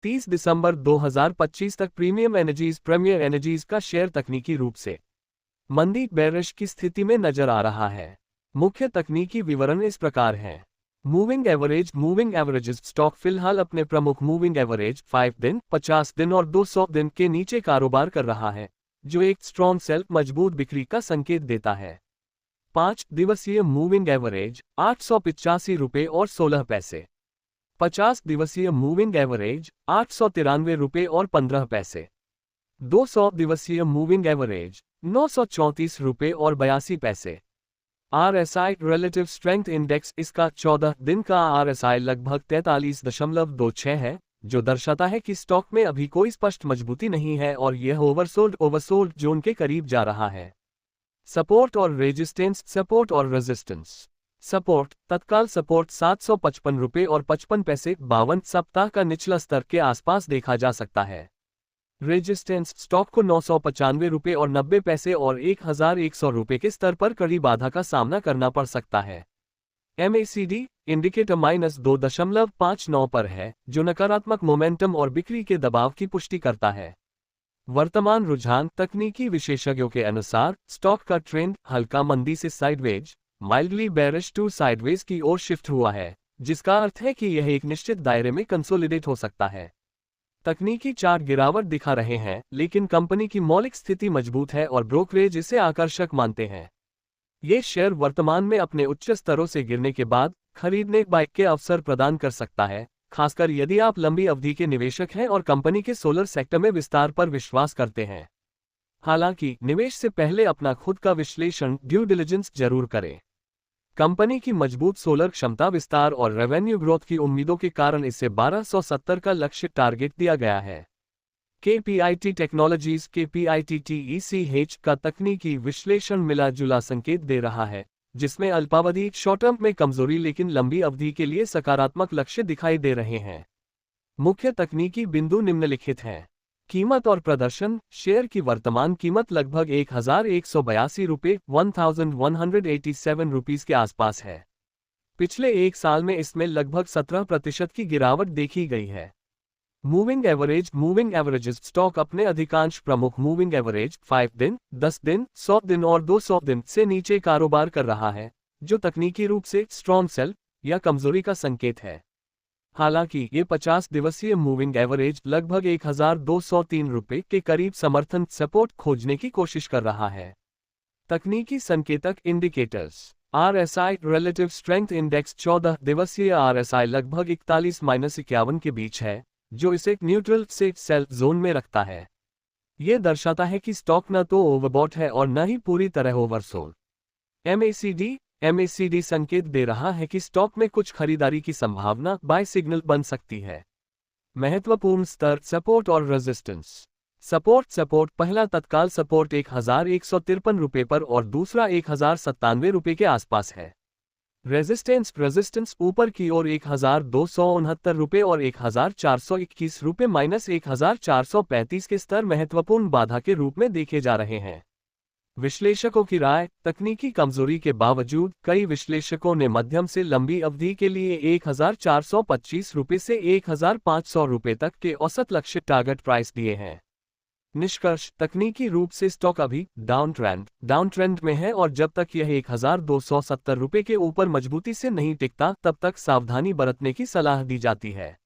30 दिसंबर 2025 तक premiere energies का share तकनीकी रूप से मंदी बेरिश की स्थिति में नजर आ रहा है। मुख्य तकनीकी विवरण इस प्रकार हैं। मूविंग एवरेजेस स्टॉक फिलहाल अपने प्रमुख मूविंग एवरेज 5 दिन, 50 दिन और 200 दिन के नीचे कारोबार कर रहा है, जो एक स्ट्रॉन्ग सेल मजबूत बिक्री का संकेत देता है। 5 दिवसीय मूविंग एवरेज 885 रुपये और 16 पैसे। 50 दिवसीय मूविंग एवरेज 893 रुपये और 15 पैसे। 200 दिवसीय मूविंग एवरेज 934 रुपये और 82 पैसे। RSI रिलेटिव स्ट्रेंथ इंडेक्स इसका 14 दिन का RSI लगभग 43.26 है, जो दर्शाता है कि स्टॉक में अभी कोई स्पष्ट मजबूती नहीं है और यह ओवरसोल्ड जोन के करीब जा रहा है। सपोर्ट और रेजिस्टेंस। सपोर्ट तत्काल सपोर्ट 755 रुपये और 55 पैसे 52 सप्ताह का निचला स्तर के आसपास देखा जा सकता है। रेजिस्टेंस स्टॉक को 995 रुपये और 90 पैसे और 1100 रुपये के स्तर पर कड़ी बाधा का सामना करना पड़ सकता है। MACD इंडिकेटर -2.59 पर है, जो नकारात्मक मोमेंटम और बिक्री के दबाव की पुष्टि करता है। वर्तमान रुझान तकनीकी विशेषज्ञों के अनुसार स्टॉक का ट्रेंड हल्का मंदी से sideways mildly bearish to sideways की ओर शिफ्ट हुआ है, जिसका अर्थ है कि यह एक निश्चित दायरे में कंसोलिडेट हो सकता है। तकनीकी चार्ट गिरावट दिखा रहे हैं, लेकिन कंपनी की मौलिक स्थिति मजबूत है और ब्रोकरेज इसे आकर्षक मानते हैं। ये शेयर वर्तमान में अपने उच्च स्तरों से गिरने के बाद खरीदने बाइक के अवसर प्रदान कर सकता है, खासकर यदि आप लंबी अवधि के निवेशक हैं और कंपनी के सोलर सेक्टर में विस्तार पर विश्वास करते हैं। हालांकि निवेश से पहले अपना खुद का विश्लेषण ड्यू डिलिजेंस जरूर करें। कंपनी की मजबूत सोलर क्षमता विस्तार और रेवेन्यू ग्रोथ की उम्मीदों के कारण इसे 1270 का लक्ष्य टारगेट दिया गया है। KPIT टेक्नोलॉजीज KPIT का तकनीकी विश्लेषण मिला जुला संकेत दे रहा है, जिसमें अल्पावधि शॉर्ट टर्म में कमजोरी लेकिन लंबी अवधि के लिए सकारात्मक लक्ष्य दिखाई दे रहे हैं। मुख्य तकनीकी बिंदु निम्नलिखित हैं। कीमत और प्रदर्शन। शेयर की वर्तमान कीमत लगभग 1182 रुपये 1187 रुपीस के आसपास है। पिछले एक साल में इसमें लगभग 17% की गिरावट देखी गई है। मूविंग एवरेजेस स्टॉक अपने अधिकांश प्रमुख मूविंग एवरेज 5 दिन, 10 दिन, 100 दिन और 200 दिन से नीचे कारोबार कर रहा है, जो तकनीकी रूप से स्ट्रॉन्ग सेल या कमजोरी का संकेत है। हालांकि ये 50 दिवसीय मूविंग एवरेज लगभग 1203 रुपये के करीब समर्थन सपोर्ट खोजने की कोशिश कर रहा है। तकनीकी संकेतक indicators. RSI relative strength index 14 दिवसीय RSI लगभग 41-51 के बीच है, जो इसे न्यूट्रल से सेल जोन में रखता है। यह दर्शाता है कि स्टॉक न तो ओवरबॉट है और न ही पूरी तरह ओवरसोल्ड। MACD संकेत दे रहा है कि स्टॉक में कुछ खरीदारी की संभावना बाय सिग्नल बन सकती है। महत्वपूर्ण स्तर सपोर्ट और रेजिस्टेंस। सपोर्ट पहला तत्काल सपोर्ट 1153 रुपये पर और दूसरा 1097 रुपये के आसपास है। रेजिस्टेंस ऊपर की ओर 1269 रुपये और 1421 रुपये -1435 के स्तर महत्वपूर्ण बाधा के रूप में देखे जा रहे हैं। विश्लेषकों की राय। तकनीकी कमजोरी के बावजूद कई विश्लेषकों ने मध्यम से लंबी अवधि के लिए 1425 रुपये से 1500 रुपये तक के औसत लक्ष्य टारगेट प्राइस दिए हैं। निष्कर्ष। तकनीकी रूप से स्टॉक अभी डाउन ट्रेंड में है और जब तक यह 1270 रुपये के ऊपर मजबूती से नहीं टिकता, तब तक सावधानी बरतने की सलाह दी जाती है।